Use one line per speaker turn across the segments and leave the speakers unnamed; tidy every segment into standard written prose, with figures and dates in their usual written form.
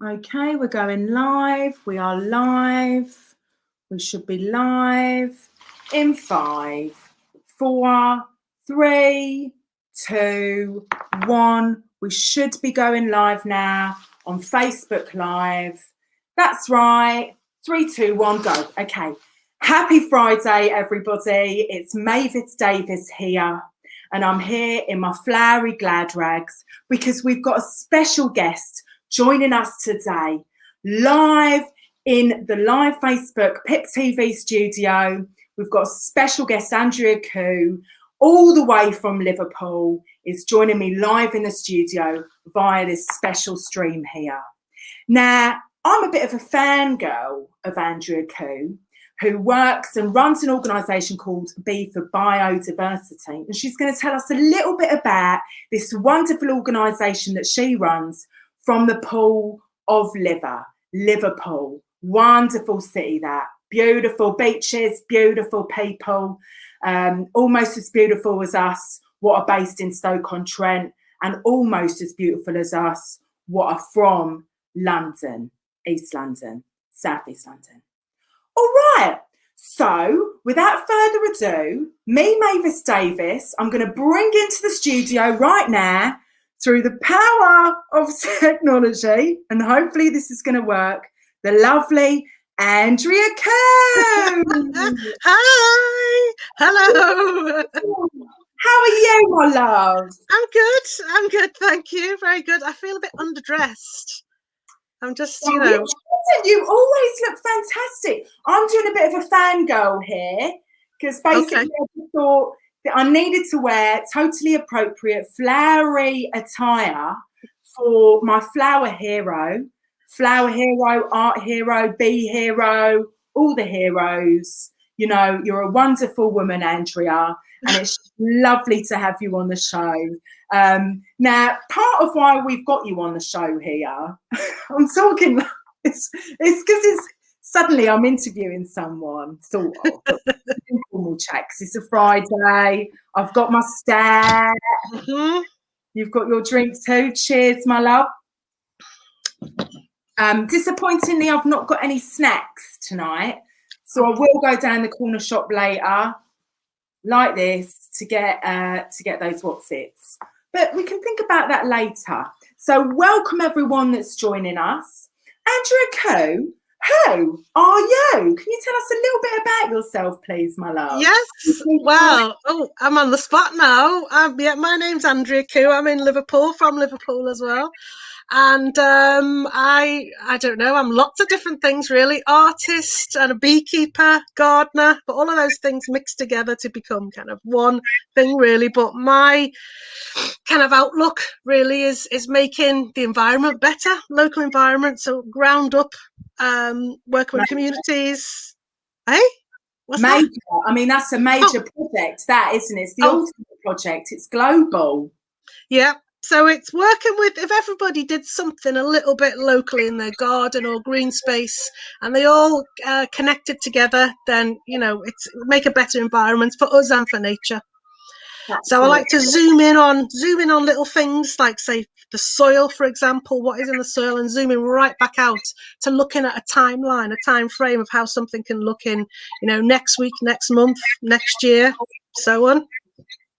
Okay, we're going live. We are live. We should be live in 5, 4, 3, 2, 1. We should be going live now on Facebook Live. That's right. 3, 2, 1, go. Okay. Happy Friday, everybody. It's Mavis Davis here. And I'm here in my flowery glad rags because we've got a special guest joining us today live in the live Facebook PIPTV studio. We've got a special guest, Andrea Koo, all the way from Liverpool, is joining me live in the studio via this special stream here. Now, I'm a bit of a fangirl of Andrea Koo, who works and runs an organisation called B for Biodiversity. And she's going to tell us a little bit about this wonderful organisation that she runs from the Pool of Liverpool. Wonderful city, that. Beautiful beaches, beautiful people, almost as beautiful as us, what are based in Stoke-on-Trent, and almost as beautiful as us, what are from London, East London, South East London. All right, so without further ado, me, Mavis Davis, I'm going to bring into the studio right now, through the power of technology, and hopefully this is going to work, the lovely Andrea Koo.
Hi. Hello.
How are you, my love?
I'm good. Thank you. Very good. I feel a bit underdressed. I'm just, you know.
You always look fantastic. I'm doing a bit of a fangirl here because basically I just thought that I needed to wear totally appropriate flowery attire for my flower hero, art hero, bee hero, all the heroes. You know, you're a wonderful woman, Andrea, and it's lovely to have you on the show. Now, part of why we've got you on the show here, I'm talking, it's because suddenly I'm interviewing someone, sort of, informal checks. It's a Friday. I've got my stat.
Mm-hmm.
You've got your drink too. Cheers, my love. Disappointingly, I've not got any snacks tonight, so I will go down the corner shop later, like this, to get those what's-its. But we can think about that later. So welcome everyone that's joining us. Andrea Koo, who are you? Can you tell us a little bit about yourself, please, my love?
Yes. Well, I'm on the spot now. Yeah, my name's Andrea Koo. I'm in Liverpool, from Liverpool as well. And I don't know, I'm lots of different things really, artist and a beekeeper, gardener, but all of those things mixed together to become kind of one thing really. But my kind of outlook really is making the environment better, local environment, so ground up, working with communities. Hey, what's
major
that?
I mean, that's a major project, that, isn't it? It's the ultimate project. It's global.
Yeah. So it's working with, if everybody did something a little bit locally in their garden or green space, and they all connected together, then, you know, it's make a better environment for us and for nature. So I like to zoom in on little things like, say, the soil, for example, what is in the soil, and zooming right back out to looking at a timeline, a time frame of how something can look in, you know, next week, next month, next year, so on.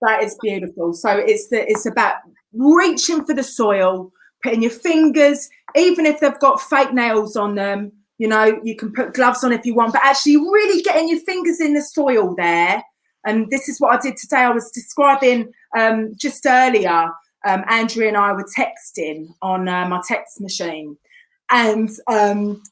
That is beautiful. So it's about reaching for the soil, putting your fingers, even if they've got fake nails on them, you know, you can put gloves on if you want, but actually really getting your fingers in the soil there. And this is what I did today. I was describing just earlier, Andrea and I were texting on my text machine. And and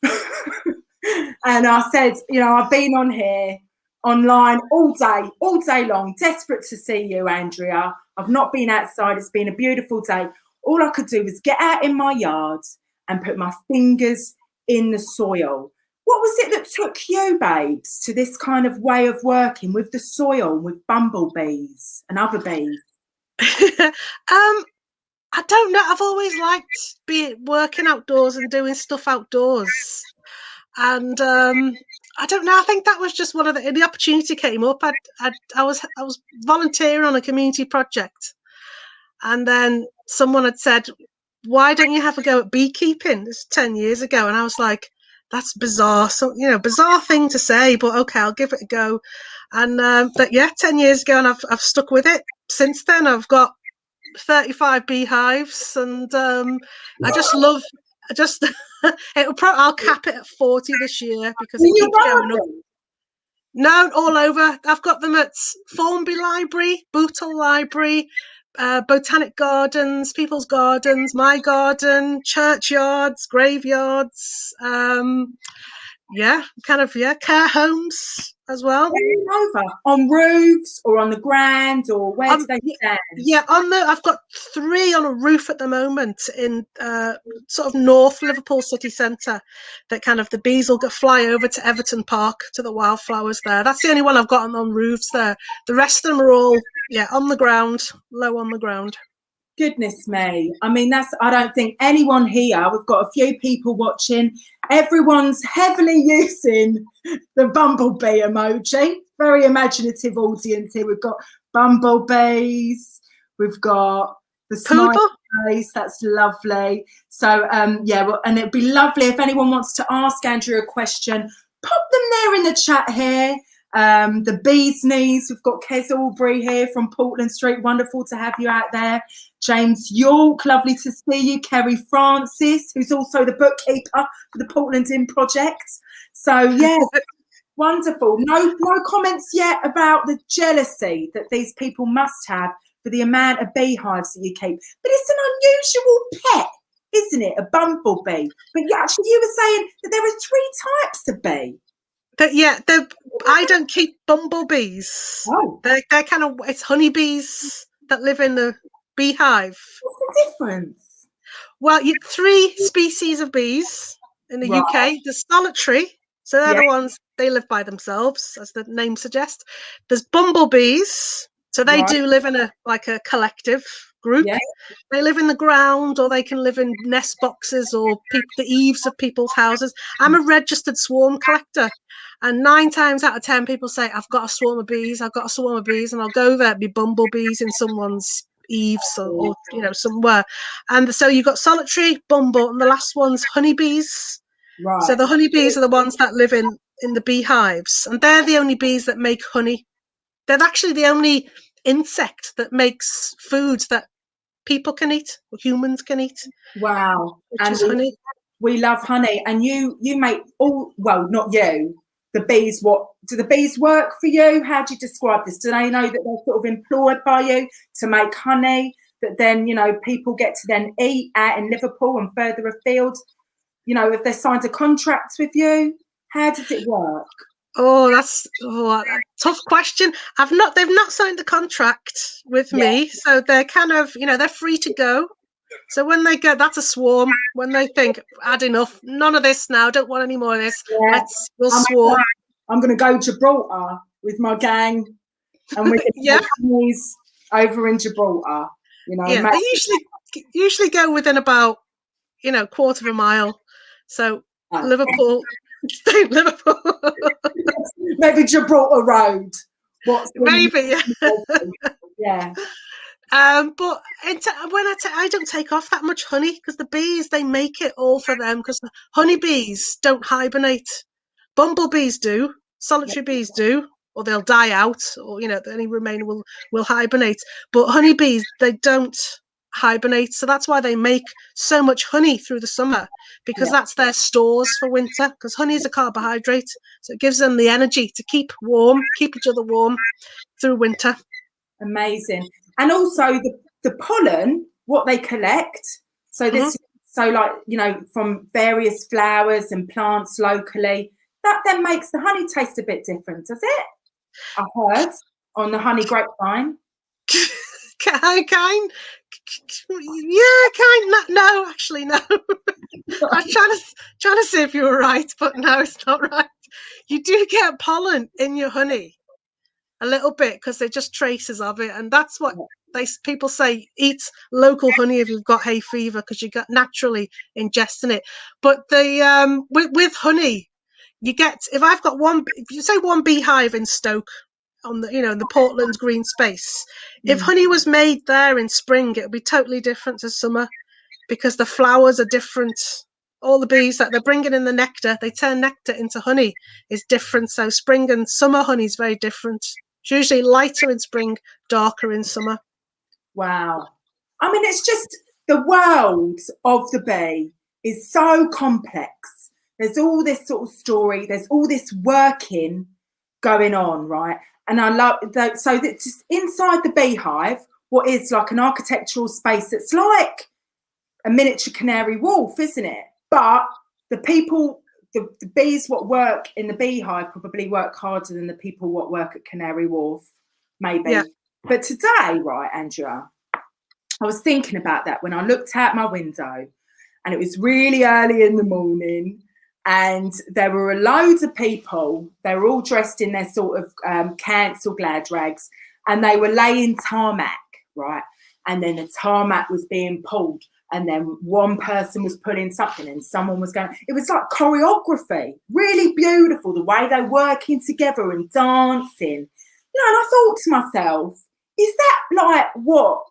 I said, you know, I've been on here online all day long, desperate to see you, Andrea. I've not been outside. It's been a beautiful day. All I could do was get out in my yard and put my fingers in the soil. What was it that took you, babes, to this kind of way of working with the soil, with bumblebees and other bees?
I don't know. I've always liked working outdoors and doing stuff outdoors. And I don't know. I think that was just one of the opportunity came up. I was volunteering on a community project, and then someone had said, why don't you have a go at beekeeping? This is 10 years ago. And I was like, that's bizarre. So, bizarre thing to say, but okay, I'll give it a go. And, but yeah, 10 years ago, and I've stuck with it since then. I've got 35 beehives, and I just love, I'll cap it at 40 this year because it
In your
keeps going up.
garden?
No, all over. I've got them at Formby Library, Bootle Library, Botanic Gardens, People's Gardens, my garden, churchyards, graveyards, care homes as well.
Over on roofs or on the ground, or where do they stand?
Yeah, I've got 3 on a roof at the moment in sort of North Liverpool city centre. That kind of the bees will fly over to Everton Park to the wildflowers there. That's the only one I've got on roofs there. The rest of them are all on the ground, low on the ground.
Goodness me. I mean, I don't think anyone here, we've got a few people watching, everyone's heavily using the bumblebee emoji. Very imaginative audience here. We've got bumblebees, we've got the smiley face. That's lovely. So, and it'd be lovely if anyone wants to ask Andrea a question, pop them there in the chat here. The bee's knees, we've got Kes Aubrey here from Portland Street. Wonderful to have you out there. James York, lovely to see you. Kerry Francis, who's also the bookkeeper for the Portland Inn Project. So yeah, wonderful. No comments yet about the jealousy that these people must have for the amount of beehives that you keep. But it's an unusual pet, isn't it? A bumblebee. But actually, you were saying that there are 3 types of bee.
I don't keep bumblebees.
Oh.
They're kind of, it's honeybees that live in the beehive.
What's the difference?
Well, 3 species of bees in the UK. The solitary, so they're the ones, they live by themselves, as the name suggests. There's bumblebees, so they do live in a collective group. Yeah. They live in the ground, or they can live in nest boxes or the eaves of people's houses. I'm a registered swarm collector, and 9 times out of 10 people say, I've got a swarm of bees, I've got a swarm of bees, and I'll go there, be bumblebees in someone's eaves or somewhere. And so you've got solitary, bumble, and the last one's honeybees. Right. So the honeybees are the ones that live in the beehives, and they're the only bees that make honey. They're actually the only insect that makes food that people can eat, or humans can eat.
Wow.
Which is honey.
We love honey. And you make not you, the bees. What do the bees work for you? How do you describe this? Do they know that they're sort of employed by you to make honey that then, people get to then eat out in Liverpool and further afield? If they signed a contract with you, how does it work?
Oh, that's a tough question. They've not signed a contract with me, so they're kind of, they're free to go. So when they go, that's a swarm. When they think, had enough, none of this now, don't want any more of this. We'll swarm.
I'm going to go to Gibraltar with my gang, and we're going to bees over in Gibraltar.
They usually go within about, quarter of a mile. So Liverpool. Liverpool.
Maybe Gibraltar Road.
Maybe,
yeah.
But I don't take off that much honey, because the bees, they make it all for them, because the honeybees don't hibernate. Bumblebees do, solitary bees do, or they'll die out, or any remaining will hibernate. But honeybees, they don't hibernate, so that's why they make so much honey through the summer, because that's their stores for winter, because honey is a carbohydrate, so it gives them the energy to keep each other warm through winter.
Amazing. And also the pollen, what they collect, so this from various flowers and plants locally, that then makes the honey taste a bit different, does it? I heard on the honey grapevine.
Kind. No, actually, no. I was trying to see if you were right, but no, it's not right. You do get pollen in your honey, a little bit, because they're just traces of it, and that's what people say. Eat local honey if you've got hay fever, because you got naturally ingesting it. But the with honey, you get, if you say one beehive in Stoke, on the the Portland green space, if honey was made there in spring, it would be totally different to summer. because the flowers are different. All the bees that they're bringing in the nectar, they turn nectar into honey, is different. So spring and summer honey is very different. It's usually lighter in spring, darker in summer.
Wow. I mean, it's just the world of the bee is so complex. There's all this sort of story. There's all this working going on, right? And I love that. So that just inside the beehive, what is like an architectural space that's like a miniature canary wharf, isn't it? But the people, the bees what work in the beehive probably work harder than the people what work at Canary Wharf, maybe.
Yeah.
But today, right, Andrea, I was thinking about that when I looked out my window, and it was really early in the morning, and there were loads of people. They were all dressed in their sort of council glad rags, and they were laying tarmac, right? And then the tarmac was being pulled, and then one person was pulling something, and someone was going. It was like choreography, really beautiful, the way they were working together and dancing. You know, and I thought to myself, is that like what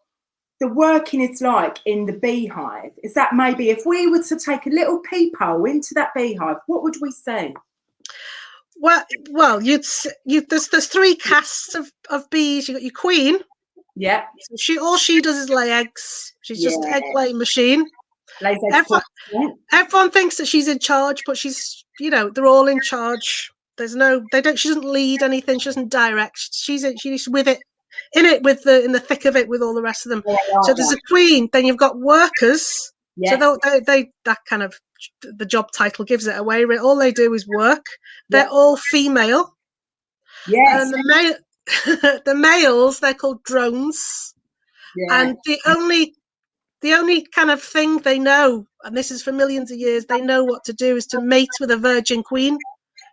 the working is like in the beehive? Is that maybe if we were to take a little peephole into that beehive, what would we see?
Well, there's three castes of bees. You got your queen.
Yeah.
So all she does is lay eggs. She's just an egg laying machine.
Lays eggs.
Everyone thinks that she's in charge, but she's, they're all in charge. She doesn't lead anything. She doesn't direct. She's with it, in the thick of it with all the rest of them. So there's a queen. Then you've got workers. Yes. So they that kind of, the job title gives it away. All they do is work. They're all female.
Yes.
And the males, they're called drones. Yeah. And the only kind of thing they know, and this is for millions of years, they know what to do is to mate with a virgin queen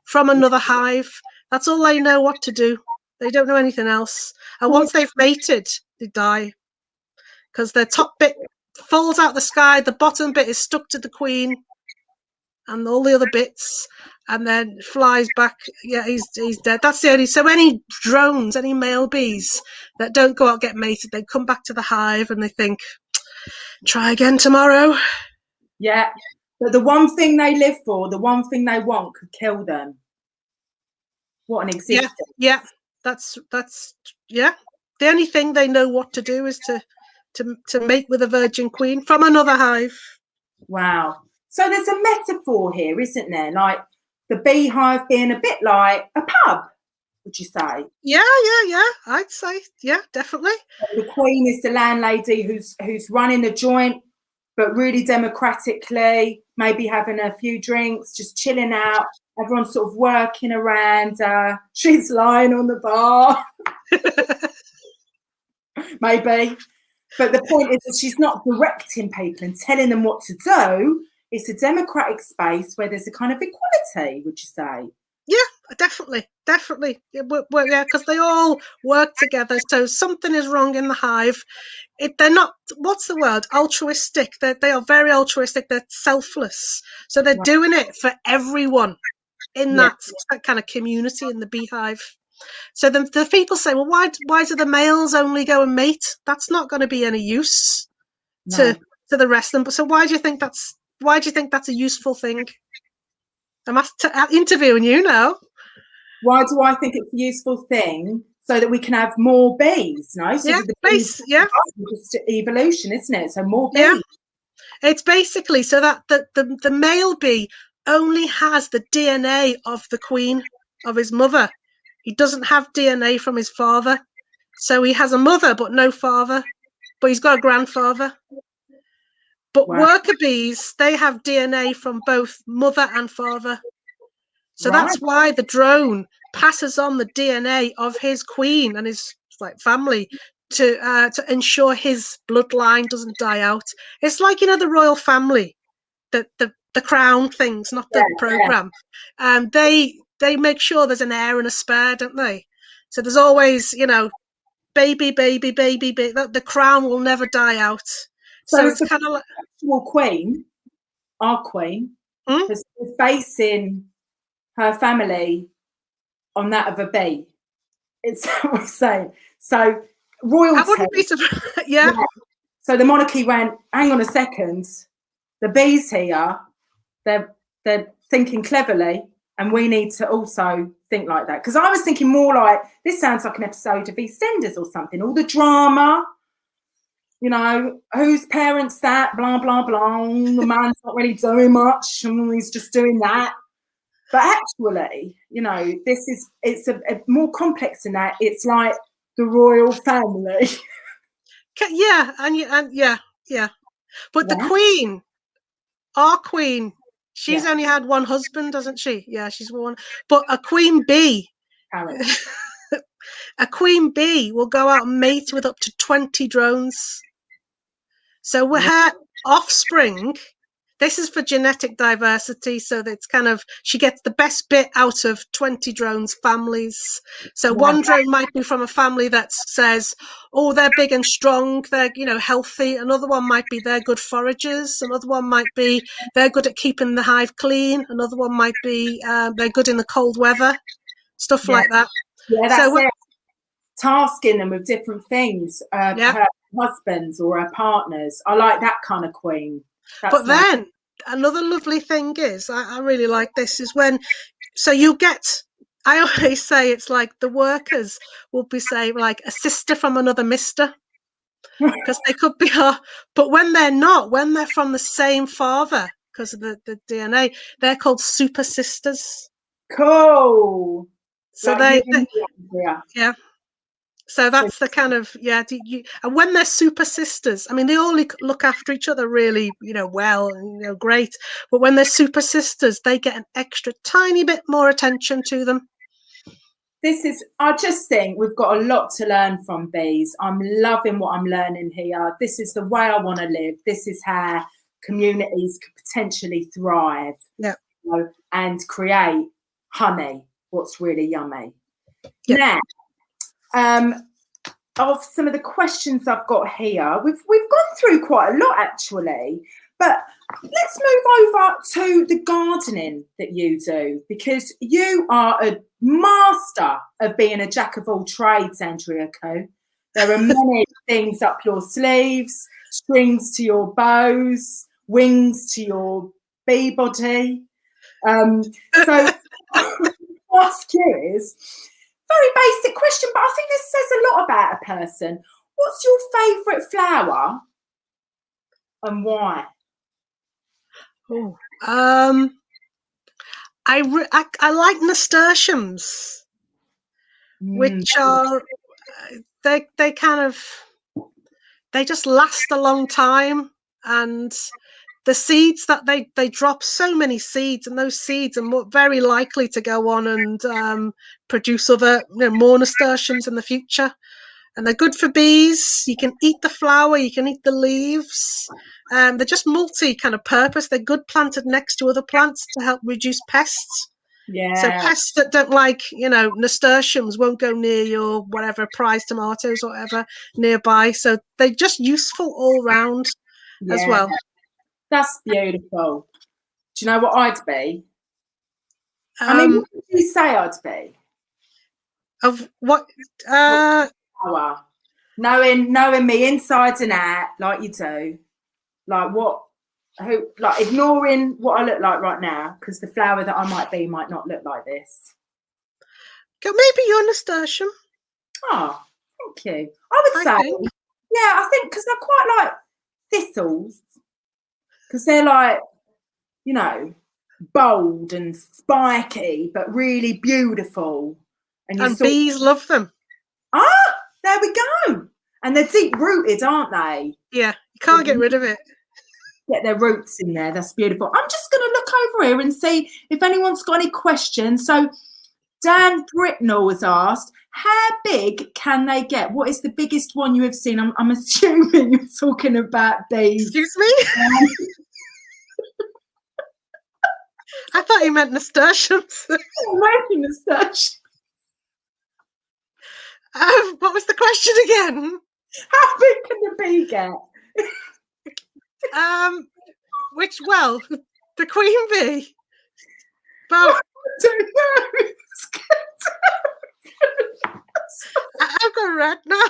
from another hive. That's all they know what to do. They don't know anything else. And once they've mated, they die, because their top bit falls out the sky, the bottom bit is stuck to the queen and all the other bits, and then flies back. Yeah, he's dead. That's the only. So any drones, any male bees that don't go out get mated, they come back to the hive and they think, try again tomorrow.
Yeah, but the one thing they live for, the one thing they want, could kill them. What an existence.
Yeah, that's yeah. The only thing they know what to do is to mate with a virgin queen from another hive.
Wow. So there's a metaphor here, isn't there? Like the beehive being a bit like a pub, would you say?
Yeah. I'd say, yeah, definitely.
The queen is the landlady who's running the joint, but really democratically, maybe having a few drinks, just chilling out. Everyone's sort of working around. She's lying on the bar, maybe. But the point is that she's not directing people and telling them what to do. It's a democratic space where there's a kind of equality, would you say?
Yeah, definitely. Yeah, because they all work together. So something is wrong in the hive. They're not, what's the word? Altruistic. They are very altruistic. They're selfless. So they're doing it for everyone in that kind of community in the beehive. So the people say, well, why do the males only go and mate? That's not going to be any use to the rest of them. So why do you think that's a useful thing? I'm interviewing you now.
Why do I think it's a useful thing? So that we can have more bees, no? So
yeah,
just evolution, isn't it? So more bees.
Yeah. It's basically so that the male bee only has the DNA of the queen, of his mother. He doesn't have DNA from his father. So he has a mother but no father, but he's got a grandfather. But worker bees, they have DNA from both mother and father. So that's why the drone passes on the DNA of his queen and his family to ensure his bloodline doesn't die out. It's like, the royal family, the crown things, not the program. They make sure there's an heir and a spare, don't they? So there's always, baby. The crown will never die out. So it's kind of like
queen, our queen, is basing her family on that of a bee. It's what we're saying. So royalty.
I wouldn't be surprised. Yeah.
So the monarchy went, hang on a second, the bees here, they're thinking cleverly, and we need to also think like that. Because I was thinking more like, this sounds like an episode of EastEnders or something, all the drama, you know, whose parents that, blah, blah, blah, the man's not really doing much, and he's just doing that. But actually, you know, it's a more complex than that. It's like the royal family.
Yeah, and yeah. But the
Yeah.
Queen, our Queen, she's
Yeah.
only had one husband, hasn't she? Yeah, she's one. But a Queen Bee,
Karen.
a Queen Bee will go out and mate with up to 20 drones. So with her offspring, this is for genetic diversity, so that it's kind of, she gets the best bit out of 20 drones families. So one drone might be from a family that says, oh, they're big and strong, they're, you know, healthy. Another one might be they're good foragers. Another one might be they're good at keeping the hive clean. Another one might be they're good in the cold weather, stuff like that.
Yeah,
So
that's it. Tasking them with different things,
yeah.
her husbands or her partners. I like that kind of queen. That's
But then another lovely thing is, I really like this, is when, so you get, I always say it's like the workers will be saying like a sister from another mister, because they could be, but when they're not, when they're from the same father, because of the DNA, they're called super sisters.
cool.
So
Like you
they
and me, Andrea.
yeah. So that's the kind of, yeah, and when they're super sisters, I mean, they all look after each other really, you know, well, and, you know, great. But when they're super sisters, they get an extra tiny bit more attention to them.
I just think we've got a lot to learn from bees. I'm loving what I'm learning here. This is the way I want to live. This is how communities could potentially thrive,
Yeah.
you know, and create honey, what's really yummy.
Yeah.
Now, of some of the questions I've got here, we've gone through quite a lot actually, but let's move over to the gardening that you do, because you are a master of being a jack of all trades, Andrea Co. There are many things up your sleeves, strings to your bows, wings to your bee body. So ask you is, very basic question, but I think this says a lot about a person. What's your favourite flower and why?
Oh, I like nasturtiums, which are they kind of, they just last a long time, and the seeds that they drop, so many seeds, and those seeds are very likely to go on and produce other, you know, more nasturtiums in the future. And they're good for bees. You can eat the flower, you can eat the leaves. They're just multi kind of purpose. They're good planted next to other plants to help reduce pests. So
Yeah,
pests that don't like, you know, nasturtiums won't go near your whatever prize tomatoes or whatever nearby. So they're just useful all round as
yeah,
well.
that's beautiful. Do you know what I'd be? I mean, what would you say I'd be?
Of what?
Flower. Knowing me inside and out, like you do. Like what? Who? Like ignoring what I look like right now, because the flower that I might be might not look like this.
Maybe you're nasturtium.
Oh, thank you. I would
I
say,
think.
yeah, I think because I quite like thistles, because they're like, you know, bold and spiky, but really beautiful. And you
And
sort
bees love them.
there we go. And they're deep rooted, aren't they?
Yeah, you can't get rid of it.
Get their roots in there. That's beautiful. I'm just going to look over here and see if anyone's got any questions. So Dan Britnell was asked, how big can they get? What is the biggest one you have seen? I'm assuming you're talking about bees.
Excuse me? I thought you meant nasturtiums.
Making a search.
What was the question again?
How big can the bee get?
Well, the queen bee. About, I've got red now.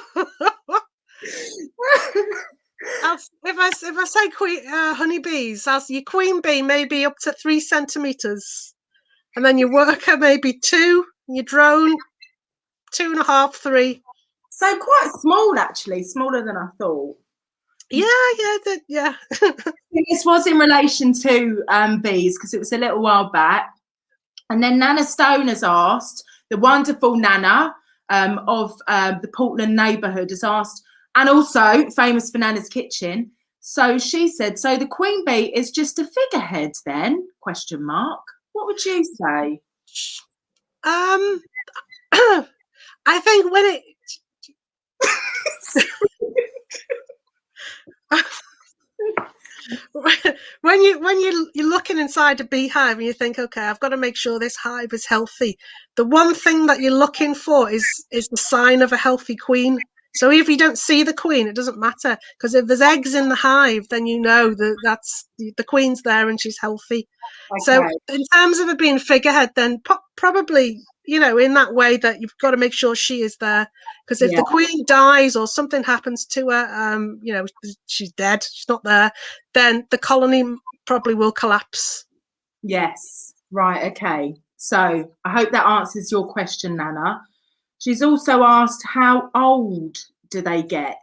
If I say honeybees, as your queen bee may be up to 3 centimeters, and then your worker may be 2, and your drone 2.5, 3.
So quite small, actually, smaller than I thought.
Yeah.
This was in relation to bees because it was a little while back. And then Nana Stone has asked, the wonderful Nana of the Portland neighbourhood has asked, and also famous for Nana's Kitchen. So she said, so the queen bee is just a figurehead then? Question mark. What would you say?
I think when it when you're looking inside a beehive and you think, okay, I've got to make sure this hive is healthy. The one thing that you're looking for is the sign of a healthy queen. So if you don't see the queen, it doesn't matter, because if there's eggs in the hive, then you know that that's the queen's there and she's healthy.
Okay.
So in terms of it being figurehead, then probably, in that way that you've got to make sure she is there. Because if the queen dies or something happens to her, she's dead, she's not there, then the colony probably will collapse.
Yes. Right. Okay. So I hope that answers your question, Nana. She's also asked, how old do they get?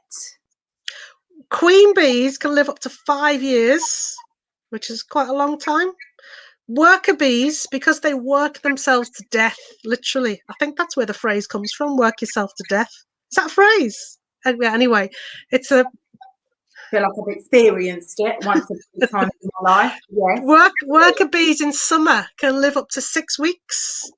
Queen bees can live up to 5 years, which is quite a long time. Worker bees, because they work themselves to death, literally. I think that's where the phrase comes from, work yourself to death. Is that a phrase? Anyway, it's a...
I feel like I've experienced it once or two times in my life. Yes.
Worker bees in summer can live up to 6 weeks.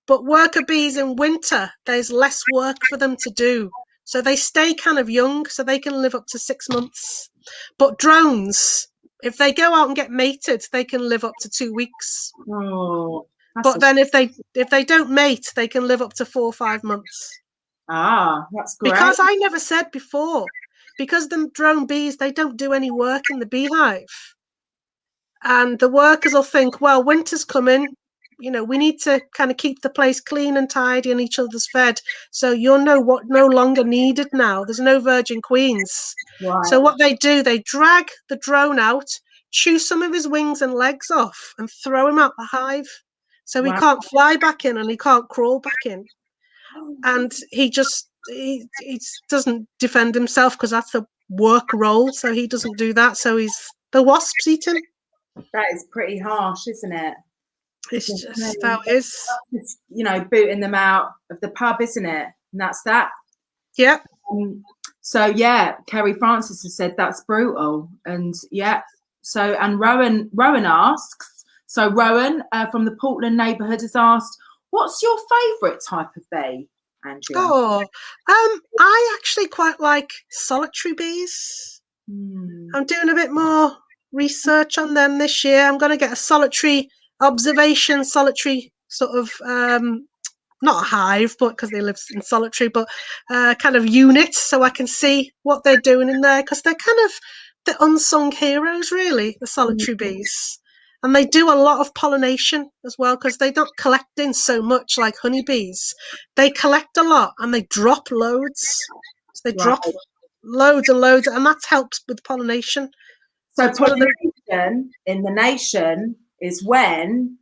But worker bees in winter, there's less work for them to do. So they stay kind of young, so they can live up to 6 months. But drones, if they go out and get mated, they can live up to 2 weeks.
Oh,
but then if they don't mate, they can live up to 4 or 5 months.
That's great.
Because I never said before, because the drone bees, they don't do any work in the beehive. And the workers will think, well, winter's coming, we need to kind of keep the place clean and tidy and each other's fed. So you're no longer needed now. There's no virgin queens.
Right.
So what they do, they drag the drone out, chew some of his wings and legs off, and throw him out the hive. So he can't fly back in and he can't crawl back in. And he doesn't defend himself because that's a work role. So he doesn't do that. So the wasps eat him.
That is pretty harsh, isn't it?
It's just how it is.
It's, booting them out of the pub, isn't it? And that's that.
Yeah.
So yeah, Kerry Francis has said that's brutal, and yeah. So and Rowan asks. So Rowan from the Portland neighbourhood has asked, "What's your favourite type of bee, Andrea?"
Oh, I actually quite like solitary bees. I'm doing a bit more research on them this year. I'm going to get a solitary observation, solitary sort of not a hive, but because they live in solitary, but kind of unit, so I can see what they're doing in there, because they're kind of the unsung heroes, really, the solitary bees. And they do a lot of pollination as well, because they're not collecting so much like honeybees. They collect a lot and they drop loads. So they drop loads and loads, and that helps with pollination.
So pollination in the nation is when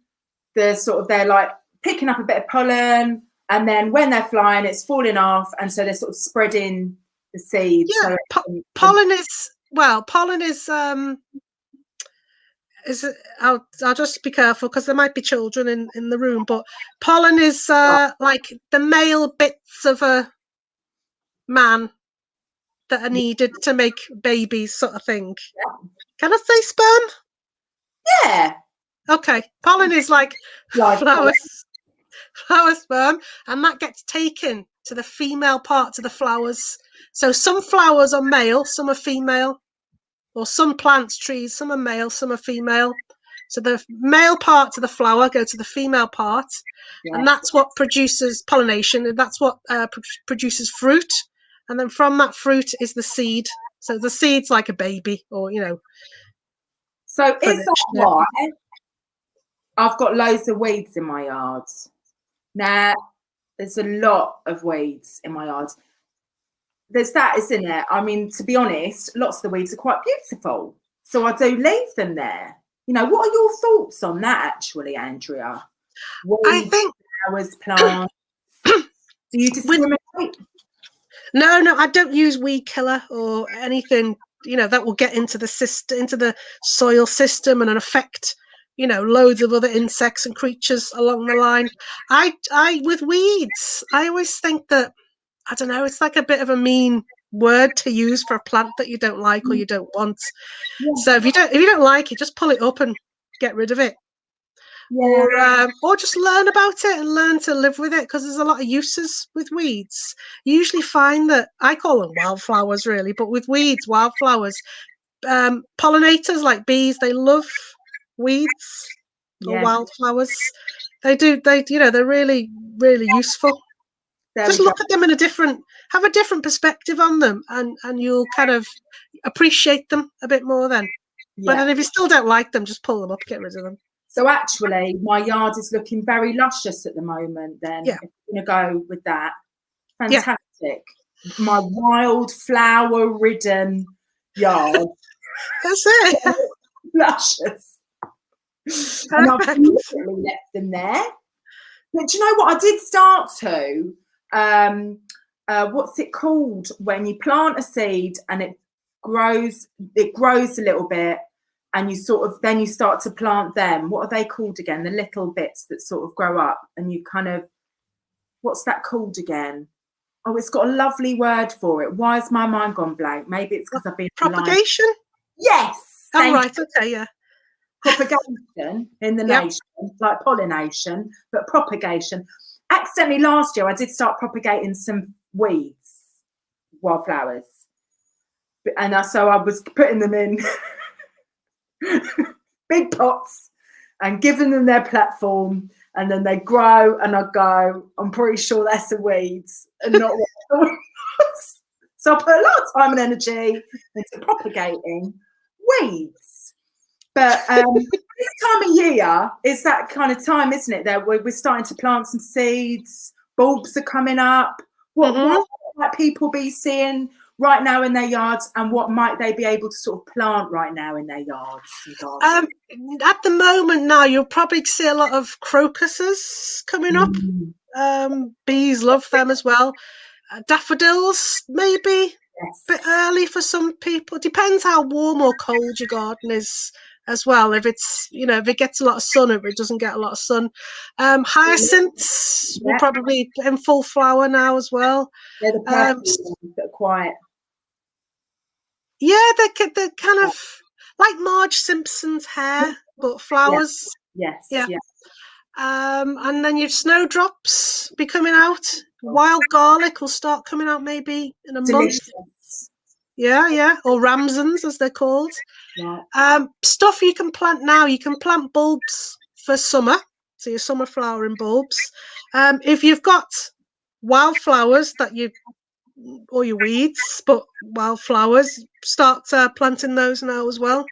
they're like picking up a bit of pollen, and then when they're flying, it's falling off, and so they're sort of spreading the seeds.
Yeah, pollen is I'll just be careful because there might be children in the room, but pollen is like the male bits of a man that are needed to make babies, sort of thing. Yeah. Can I say sperm?
Yeah.
Okay. Pollen is like flower sperm, and that gets taken to the female parts of the flowers. So some flowers are male, some are female, or some plants, trees, some are male, some are female. So the male parts of the flower go to the female part, and that's what produces pollination, and that's what produces fruit. And then from that fruit is the seed. So the seed's like a baby, or
So is that why I've got loads of weeds in my yard? Now, there's a lot of weeds in my yard. there's that, isn't it? I mean, to be honest, lots of the weeds are quite beautiful, so I do leave them there. You know, what are your thoughts on that, actually, Andrea?
I
Weeds,
think
flowers, plants. Do you
with
discriminate?
no, I don't use weed killer or anything, that will get into the system, into the soil system and affect, loads of other insects and creatures along the line. I with weeds, I always think that, I don't know, it's like a bit of a mean word to use for a plant that you don't like or you don't want.
Yeah,
So if you don't like it, just pull it up and get rid of it.
yeah,
Or just learn about it and learn to live with it, because there's a lot of uses with weeds. You usually find that, I call them wildflowers really, but with weeds, wildflowers, pollinators like bees, they love weeds or
yeah.
wildflowers. They do. They're really, really useful.
There we
Just
go.
look at them have a different perspective on them, and you'll kind of appreciate them a bit more then. But
Yeah.
then if you still don't like them, just pull them up, get rid of them.
So actually, my yard is looking very luscious at the moment. Then,
Yeah,
if you're going to go with that,
yeah,
fantastic. My wild flower-ridden yard,
that's it.
luscious, and I've
Perfect.
deliberately left them there. But do you know what? I did start to. What's it called when you plant a seed and it grows? It grows a little bit, and you sort of then you start to plant them. What are they called again? The little bits that sort of grow up, and you kind of, what's that called again? Oh, it's got a lovely word for it. Why has my mind gone blank? Maybe it's because I've been online.
Propagation.
Yes,
Oh
thank
right,
you.
okay, yeah.
Propagation in the
Yep.
nation, like pollination, but propagation. Accidentally last year, I did start propagating some weeds, wildflowers, and so I was putting them in big pots and giving them their platform, and then they grow, and I go, I'm pretty sure that's the weeds and not what I thought it was. So I put a lot of time and energy into propagating weeds. But this time of year is that kind of time, isn't it? That we're starting to plant some seeds, bulbs are coming up. What might people be seeing right now in their yards, and what might they be able to sort of plant right now in their yards and gardens?
At the moment now, you'll probably see a lot of crocuses coming up. Bees love them as well. Daffodils, maybe a bit
Yes.
early for some people. Depends how warm or cold your garden is as well. If it's, if it gets a lot of sun, or if it doesn't get a lot of sun. Hyacinths will
Yeah.
probably be in full flower now as well.
They're the purple ones that are quiet.
Yeah, they're kind of like Marge Simpson's hair, but
Yeah.
flowers.
Yes.
Yeah.
Yeah.
And then your snowdrops be coming out. Wild garlic will start coming out maybe in a month.
Delicious.
Yeah, or ramsons as they're called.
Right.
Stuff you can plant now. You can plant bulbs for summer, so your summer flowering bulbs. If you've got wildflowers or your weeds, but wildflowers, start planting those now as well.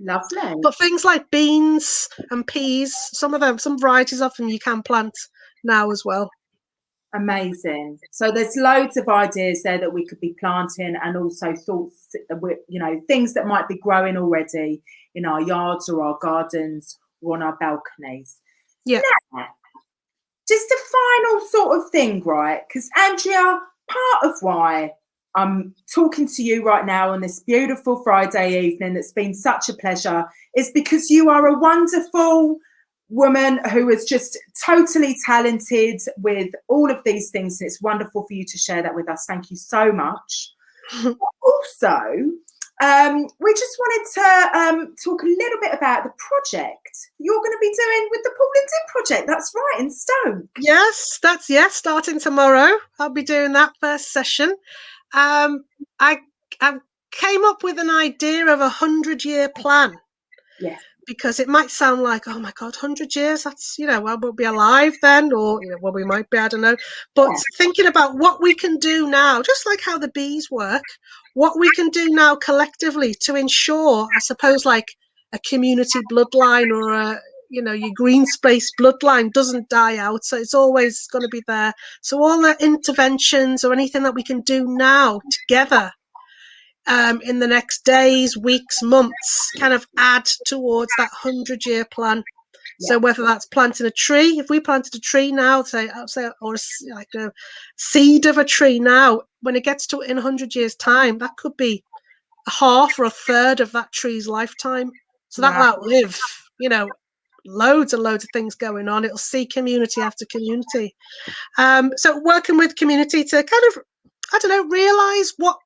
Lovely.
But things like beans and peas, some varieties of them you can plant now as well.
Amazing. So there's loads of ideas there that we could be planting, and also thoughts, things that might be growing already in our yards or our gardens or on our balconies.
Yeah.
Now, just a final sort of thing, right? Because Andrea, part of why I'm talking to you right now on this beautiful Friday evening that's been such a pleasure is because you are a wonderful woman who is just totally talented with all of these things. And it's wonderful for you to share that with us. Thank you so much. Also, we just wanted to talk a little bit about the project you're going to be doing with the Pollen project. That's right, in Stoke.
Yes, starting tomorrow. I'll be doing that first session. I came up with an idea of 100-year plan.
Yes.
Because it might sound like, oh my God, 100 years, that's, I won't be alive then, or, well, we might be, I don't know. But thinking about what we can do now, just like how the bees work, what we can do now collectively to ensure, I suppose, like a community bloodline or your green space bloodline doesn't die out, so it's always going to be there. So all the interventions or anything that we can do now together in the next days, weeks, months, kind of add towards that 100-year plan.
Yeah.
So whether that's planting a tree, if we planted a tree now, say or like a seed of a tree now, when it gets to in 100 years' time, that could be a half or a third of that tree's lifetime. So that will outlive, loads and loads of things going on. It'll see community after community. So working with community to kind of, I don't know, realise what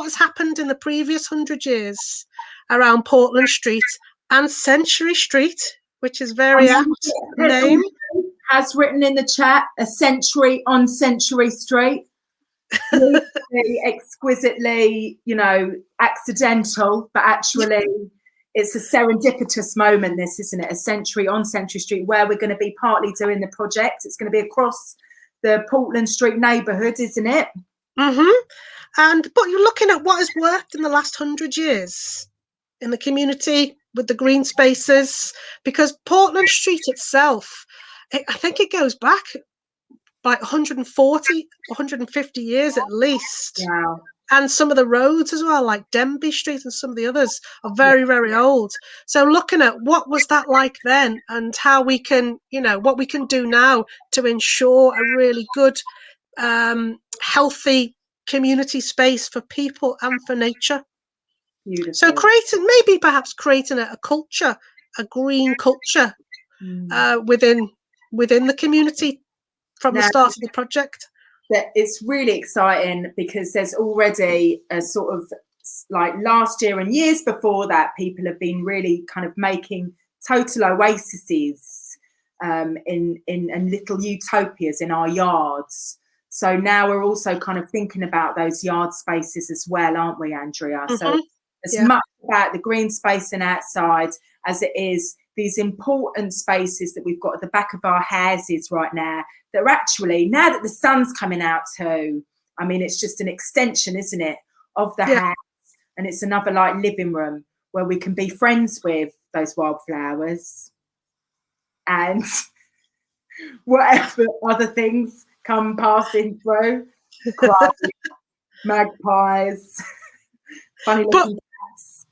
has happened in the previous 100 years around Portland Street and Century Street, which is very apt name.
Has written in the chat, a century on Century Street. Really exquisitely, accidental, but actually it's a serendipitous moment, this, isn't it? A century on Century Street, where we're going to be partly doing the project. It's going to be across the Portland Street neighbourhood, isn't it?
Mm-hmm. But you're looking at what has worked in the last 100 years in the community with the green spaces, because Portland Street itself, I think it goes back like 140, 150 years at least.
Wow.
And some of the roads as well, like Denby Street and some of the others, are very, very old. So looking at what was that like then and how we can, what we can do now to ensure a really good, healthy community space for people and for nature.
Beautiful.
So perhaps creating a culture, a green culture within the community from the start of the project.
That it's really exciting because there's already a sort of, like, last year and years before that, people have been really kind of making total oases in little utopias in our yards. So now we're also kind of thinking about those yard spaces as well, aren't we, Andrea?
Mm-hmm.
So as much about the green space and outside as it is these important spaces that we've got at the back of our houses right now, that are actually, now that the sun's coming out too, I mean, it's just an extension, isn't it, of the house, and it's another like living room where we can be friends with those wildflowers and whatever other things come passing through, crows, magpies, funny looking cats.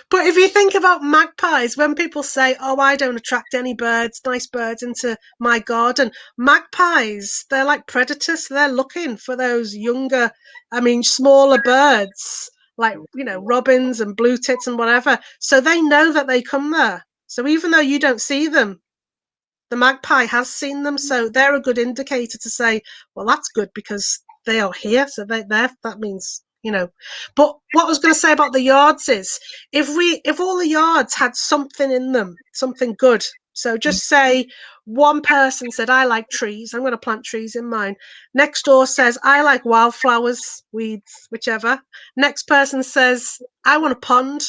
But if you think about magpies, when people say, oh, I don't attract any nice birds into my garden, magpies, they're like predators. They're looking for those smaller birds, like, robins and blue tits and whatever. So they know that they come there. So even though you don't see them, the magpie has seen them. So they're a good indicator to say, well, that's good because they are here. So that means, But what I was going to say about the yards is, if all the yards had something in them, something good. So just say one person said, I like trees, I'm going to plant trees in mine. Next door says, I like wildflowers, weeds, whichever. Next person says, I want a pond.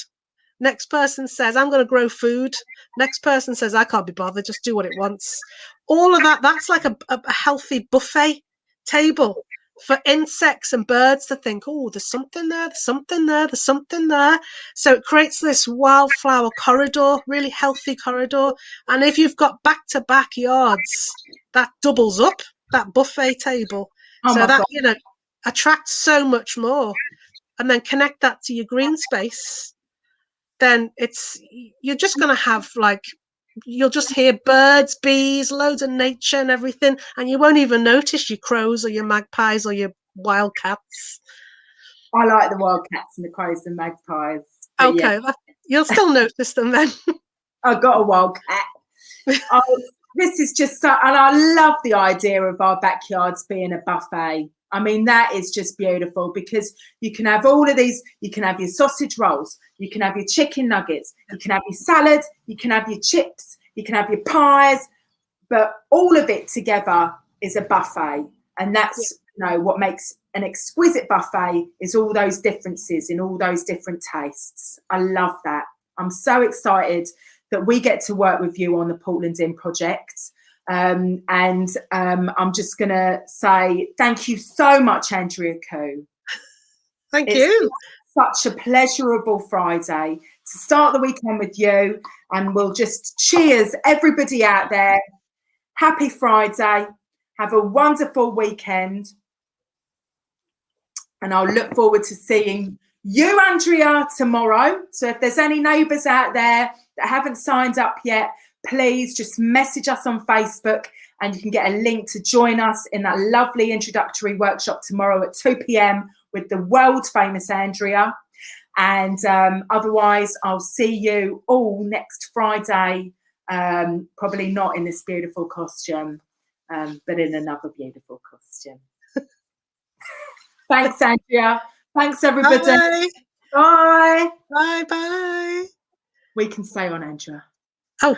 Next person says, I'm going to grow food. Next person says, I can't be bothered, just do what it wants. All of that's like a healthy buffet table for insects and birds to think, oh, there's something there, there's something there, there's something there. So it creates this wildflower corridor, really healthy corridor. And if you've got back-to-back yards, that doubles up that buffet table. So that, attracts so much more. And then connect that to your green space. Then you're just going to have, like, you'll just hear birds, bees, loads of nature and everything, and you won't even notice your crows or your magpies or your wildcats.
I like the wildcats and the crows and magpies.
Okay, you'll still notice them then.
I've got a wildcat. This is just so, and I love the idea of our backyards being a buffet. I mean, that is just beautiful because you can have all of these. You can have your sausage rolls, you can have your chicken nuggets, you can have your salad, you can have your chips, you can have your pies, but all of it together is a buffet. And that's what makes an exquisite buffet, is all those differences in all those different tastes. I love that. I'm so excited that we get to work with you on the Portland In project. I'm just going to say thank you so much, Andrea Koo.
Thank you.
such a pleasurable Friday to start the weekend with you. And we'll just cheers everybody out there. Happy Friday. Have a wonderful weekend. And I'll look forward to seeing you, Andrea, tomorrow. So if there's any neighbours out there that haven't signed up yet, please just message us on Facebook and you can get a link to join us in that lovely introductory workshop tomorrow at 2 p.m. with the world famous Andrea. And otherwise, I'll see you all next Friday, probably not in this beautiful costume, but in another beautiful costume. Thanks, Andrea. Thanks, everybody.
Bye.
Bye.
Bye. Bye.
We can stay on, Andrea.
Oh.